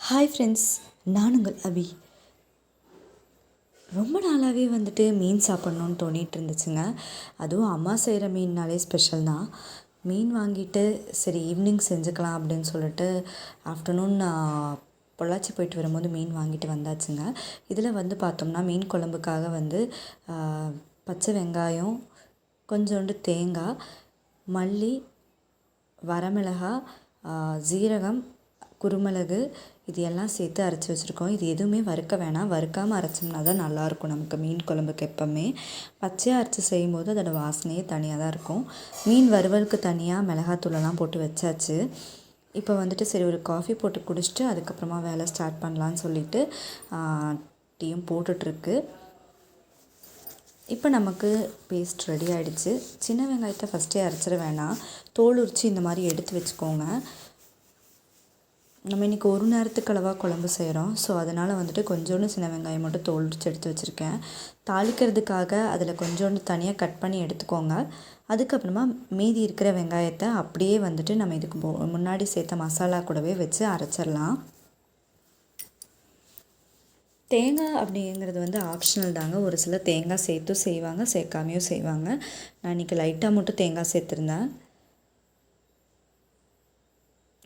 Hi friends, நான் உங்கள் அபி. ரொம்ப நாளாகவே மீன் சாப்பிட்ணுன்னு தோணிகிட்டு இருந்துச்சுங்க. அதுவும் அம்மா செய்கிற மீன்னாலே ஸ்பெஷல் தான். மீன் வாங்கிட்டு சரி ஈவினிங் செஞ்சுக்கலாம் அப்படின்னு சொல்லிட்டு ஆஃப்டர்நூன் பொள்ளாச்சி போயிட்டு வரும்போது மீன் வாங்கிட்டு வந்தாச்சுங்க. இதில் பார்த்தோம்னா மீன் குழம்புக்காக பச்சை வெங்காயம், கொஞ்சோண்டு தேங்காய், மல்லி, வரமிளகாய், ஜீரகம், குருமிளகு இது எல்லாம் சேர்த்து அரைச்சி வச்சுருக்கோம். இது எதுவுமே வறுக்க வேணாம். வறுக்காமல் அரைச்சோம்னா தான் நல்லாயிருக்கும் நமக்கு மீன் குழம்புக்கு. எப்போவுமே பச்சையாக அரைச்சி செய்யும்போது அதோடய வாசனையே தனியாக தான் இருக்கும். மீன் வறுவலுக்கு தனியாக மிளகாத்தூளெல்லாம் போட்டு வச்சாச்சு. இப்போ சரி ஒரு காஃபி போட்டு குடிச்சிட்டு அதுக்கப்புறமா வேலை ஸ்டார்ட் பண்ணலான்னு சொல்லிட்டு டீயும் போட்டுட்ருக்கு. இப்போ நமக்கு பேஸ்ட் ரெடி ஆகிடுச்சு. சின்ன வெங்காயத்தை ஃபஸ்ட்டே அரைச்சிட வேணாம், தோல் உரித்து இந்த மாதிரி எடுத்து வச்சுக்கோங்க. நம்ம இன்றைக்கி ஒரு நேரத்துக்கு அளவாக குழம்பு செய்கிறோம். ஸோ அதனால் கொஞ்சோண்டு சின்ன வெங்காயம் மட்டும் தோல் உரித்து எடுத்து வச்சுருக்கேன். தாளிக்கிறதுக்காக அதில் கொஞ்சோண்டு தனியாக கட் பண்ணி எடுத்துக்கோங்க. அதுக்கப்புறமா மீதி இருக்கிற வெங்காயத்தை அப்படியே நம்ம இதுக்கு முன்னாடி சேர்த்த மசாலா கூடவே வச்சு அரைச்சிடலாம். தேங்காய் அப்படிங்கிறது ஆப்ஷனல் தாங்க. ஒரு சிலர் தேங்காய் சேர்த்தும் செய்வாங்க, சேர்க்காமையும் செய்வாங்க. நான் இன்றைக்கி லைட்டாக மட்டும் தேங்காய் சேர்த்துருந்தேன்.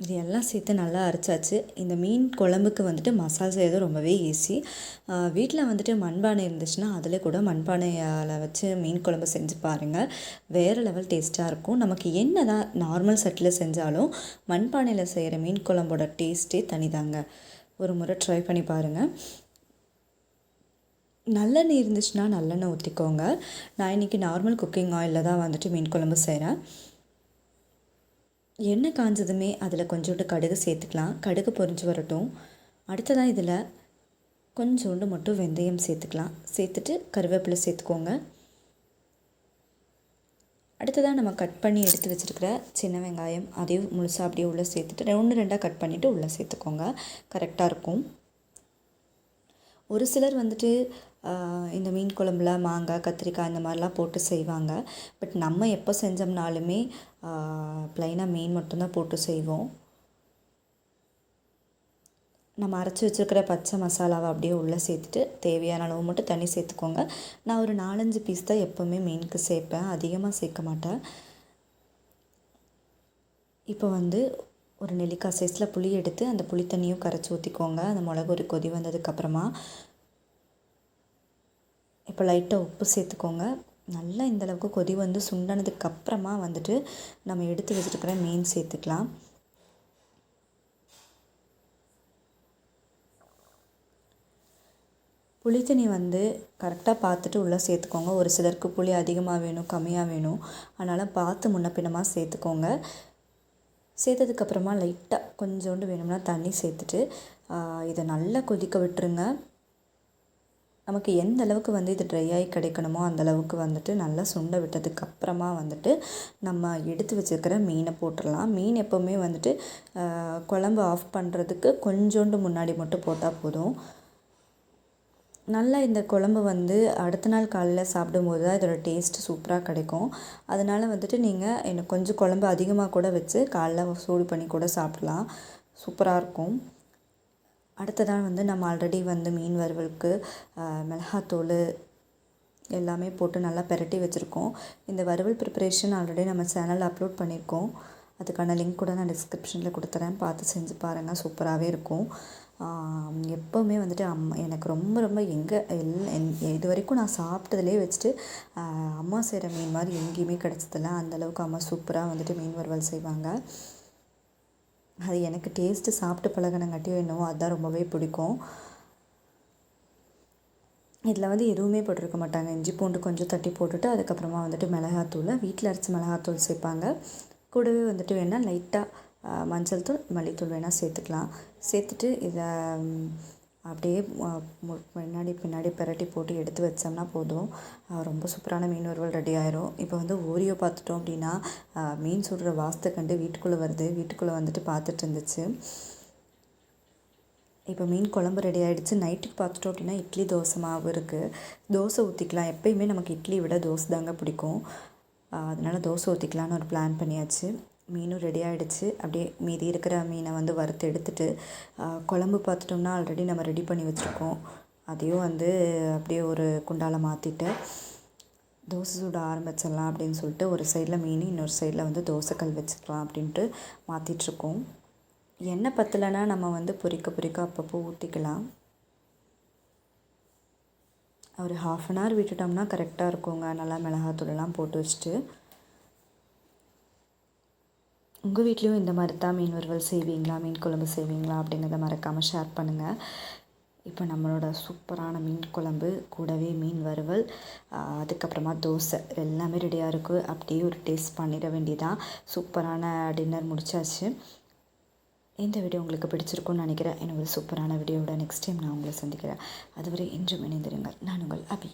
இது எல்லாம் சேர்த்து நல்லா அரைச்சாச்சு. இந்த மீன் குழம்புக்கு மசாலா செய்கிறது ரொம்பவே ஈஸி. வீட்டில் மண்பானை இருந்துச்சுன்னா அதில் கூட மண்பானையால் வச்சு மீன் குழம்பு செஞ்சு பாருங்கள். வேறு லெவல் டேஸ்ட்டாக இருக்கும். நமக்கு என்ன தான் நார்மல் செட்டில் செஞ்சாலும் மண்பானையில் செய்கிற மீன் குழம்போட டேஸ்ட்டே தனிதாங்க. ஒரு முறை ட்ரை பண்ணி பாருங்கள். நல்லெண்ணெய் இருந்துச்சுன்னா நல்லெண்ணெய் ஊற்றிக்கோங்க. நான் இன்றைக்கி நார்மல் குக்கிங் ஆயிலில் தான் மீன் குழம்பு செய்கிறேன். எண்ணெய் காஞ்சதுமே அதில் கொஞ்சோண்டு கடுகு சேர்த்துக்கலாம். கடுகு பொரிஞ்சு வரட்டும். அடுத்ததாக இதில் கொஞ்சோண்டு மட்டும் வெந்தயம் சேர்த்துக்கலாம். சேர்த்துட்டு கருவேப்பிலை சேர்த்துக்கோங்க. அடுத்ததாக நம்ம கட் பண்ணி எடுத்து வச்சுருக்கிற சின்ன வெங்காயம் அதையும் முழுசாக அப்படியே உள்ளே சேர்த்துட்டு 2 கட் பண்ணிவிட்டு உள்ளே சேர்த்துக்கோங்க. கரெக்டாக இருக்கும். ஒரு சிலர் இந்த மீன் குழம்புல மாங்காய், கத்திரிக்காய் இந்த மாதிரிலாம் போட்டு செய்வாங்க. பட் நம்ம எப்போ செஞ்சோம்னாலுமே ப்ளைனாக மீன் மட்டும்தான் போட்டு செய்வோம். நம்ம அரைச்சி வச்சுருக்கிற பச்சை மசாலாவை அப்படியே உள்ளே சேர்த்துட்டு தேவையான அளவு மட்டும் தண்ணி சேர்த்துக்கோங்க. நான் ஒரு 4-5 பீஸ் தான் எப்போவுமே மீனுக்கு சேர்ப்பேன், அதிகமாக சேர்க்க மாட்டேன். இப்போ ஒரு நெல்லிக்காய் சைஸில் புளி எடுத்து அந்த புளி தண்ணியும் கரைச்சி ஊற்றிக்கோங்க. அந்த மிளகு ஒரு கொதி வந்ததுக்கப்புறமா இப்போ லைட்டாக உப்பு சேர்த்துக்கோங்க. நல்லா இந்தளவுக்கு கொதி சுண்டினதுக்கப்புறமா நம்ம எடுத்து வச்சுருக்கிற மீன் சேர்த்துக்கலாம். புளி தண்ணி கரெக்டாக பார்த்துட்டு உள்ளே சேர்த்துக்கோங்க. ஒரு சிலருக்கு புளி அதிகமாக வேணும், கம்மியாக வேணும். அதனால் பார்த்து முன்ன பின்னமாக சேர்த்துக்கோங்க. சேர்த்ததுக்கப்புறமா லைட்டாக கொஞ்சோண்டு வேணும்னா தண்ணி சேர்த்துட்டு இதை நல்லா கொதிக்க விட்டுருங்க. நமக்கு எந்த அளவுக்கு இது ட்ரை ஆகி கிடைக்கணுமோ அந்தளவுக்கு நல்லா சுண்ட விட்டதுக்கப்புறமா நம்ம எடுத்து வச்சுருக்கிற மீனை போட்டுடலாம். மீன் எப்போவுமே குழம்பு ஆஃப் பண்ணுறதுக்கு கொஞ்சோண்டு முன்னாடி மட்டும் போட்டால் போதும். நல்லா இந்த குழம்பு அடுத்த நாள் காலையில் சாப்பிடும்போது தான் இதோட டேஸ்ட்டு சூப்பராக கிடைக்கும். அதனால் நீங்கள் எனக்கு கொஞ்சம் குழம்பு அதிகமாக கூட வச்சு காலைல சூடு பண்ணி கூட சாப்பிடலாம். சூப்பராக இருக்கும். அடுத்ததாக நம்ம ஆல்ரெடி மீன் வறுவலுக்கு மிளகாத்தூள் எல்லாமே போட்டு நல்லா பெரட்டி வச்சுருக்கோம். இந்த வறுவல் ப்ரிப்பரேஷன் ஆல்ரெடி நம்ம சேனலில் அப்லோட் பண்ணியிருக்கோம். அதுக்கான லிங்க் கூட நான் டிஸ்கிரிப்ஷனில் கொடுத்துறேன், பார்த்து செஞ்சு பாருங்கள். சூப்பராகவே இருக்கும். எப்போவுமே அம்மா எனக்கு ரொம்ப ரொம்ப இது வரைக்கும் நான் சாப்பிட்டதுலேயே வச்சுட்டு அம்மா செய்கிற மீன் மாதிரி எங்கேயுமே கிடச்சதில்ல. அந்தளவுக்கு அம்மா சூப்பராக மீன் வறுவல் செய்வாங்க. அது எனக்கு டேஸ்ட்டு சாப்பிட்டு பழகினங்காட்டியும் என்னவோ அதுதான் ரொம்பவே பிடிக்கும். இதில் எதுவுமே போட்டிருக்க மாட்டாங்க. இஞ்சி பூண்டு கொஞ்சம் தட்டி போட்டுட்டு அதுக்கப்புறமா மிளகாத்தூள், வீட்டில் அரைச்சி மிளகாத்தூள் சேர்ப்பாங்க. கூடவே வேணால் லைட்டாக மஞ்சள் தூள், மல்லித்தூள் வேணால் சேர்த்துக்கலாம். சேர்த்துட்டு இதை அப்படியே பின்னாடி பெரட்டி போட்டு எடுத்து வச்சோம்னா போதும். ரொம்ப சூப்பரான மீன் வறுவல் ரெடி ஆயிரும். இப்போ ஓரியோ பார்த்துட்டோம் அப்படின்னா மீன் சுடுற வாசத்தை கண்டு வீட்டுக்குள்ளே வருது. வீட்டுக்குள்ளே பார்த்துட்டு இருந்துச்சு. இப்போ மீன் குழம்பு ரெடி ஆகிடுச்சு. நைட்டுக்கு பார்த்துட்டோம் அப்படின்னா இட்லி தோசை மாவு இருக்குது, தோசை ஊற்றிக்கலாம். எப்போயுமே நமக்கு இட்லி விட தோசை தாங்க பிடிக்கும். அதனால் தோசை ஊற்றிக்கலான்னு ஒரு பிளான் பண்ணியாச்சு. மீனும் ரெடி ஆகிடுச்சு. அப்படியே மீதி இருக்கிற மீனை வந்து வறுத்து எடுத்துட்டு குழம்பு பார்த்துட்டோம்னா ஆல்ரெடி நம்ம ரெடி பண்ணி வச்சுருக்கோம். அதையும் வந்து அப்படியே ஒரு குண்டால மாற்றிட்டு தோசை சுட ஆரம்பிச்சிடலாம் அப்படின்னு சொல்லிட்டு ஒரு சைடில் மீன், இன்னொரு சைடில் வந்து தோசைக்கல் வச்சுக்கலாம் அப்படின்ட்டு மாற்றிட்டுருக்கோம். எண்ணெய் பற்றலைன்னா நம்ம வந்து பொரிக்க அப்பப்போ ஊற்றிக்கலாம். ஒரு 1/2 அன் ஹவர் விட்டுட்டோம்னா கரெக்டாக இருக்குங்க. நல்லா மிளகாத்தூளெல்லாம் போட்டு வச்சுட்டு. உங்கள் வீட்லேயும் இந்த மாதிரி தான் மீன் வறுவல் செய்வீங்களா, மீன் குழம்பு செய்வீங்களா அப்படிங்கிறத மறக்காமல் ஷேர் பண்ணுங்கள். இப்போ நம்மளோட சூப்பரான மீன் குழம்பு கூடவே மீன் வறுவல், அதுக்கப்புறமா தோசை எல்லாமே ரெடியாக இருக்குது. அப்படியே ஒரு டேஸ்ட் பண்ணிட வேண்டியதான். சூப்பரான டின்னர் முடிச்சாச்சு. இந்த வீடியோ உங்களுக்கு பிடிச்சிருக்கும்னு நினைக்கிறேன். இன்னும் ஒரு சூப்பரான வீடியோவோட நெக்ஸ்ட் டைம் நான் உங்களை சந்திக்கிறேன். அதுவரை இன்றும் இணைந்திருங்கள். நான் உங்கள் அபி.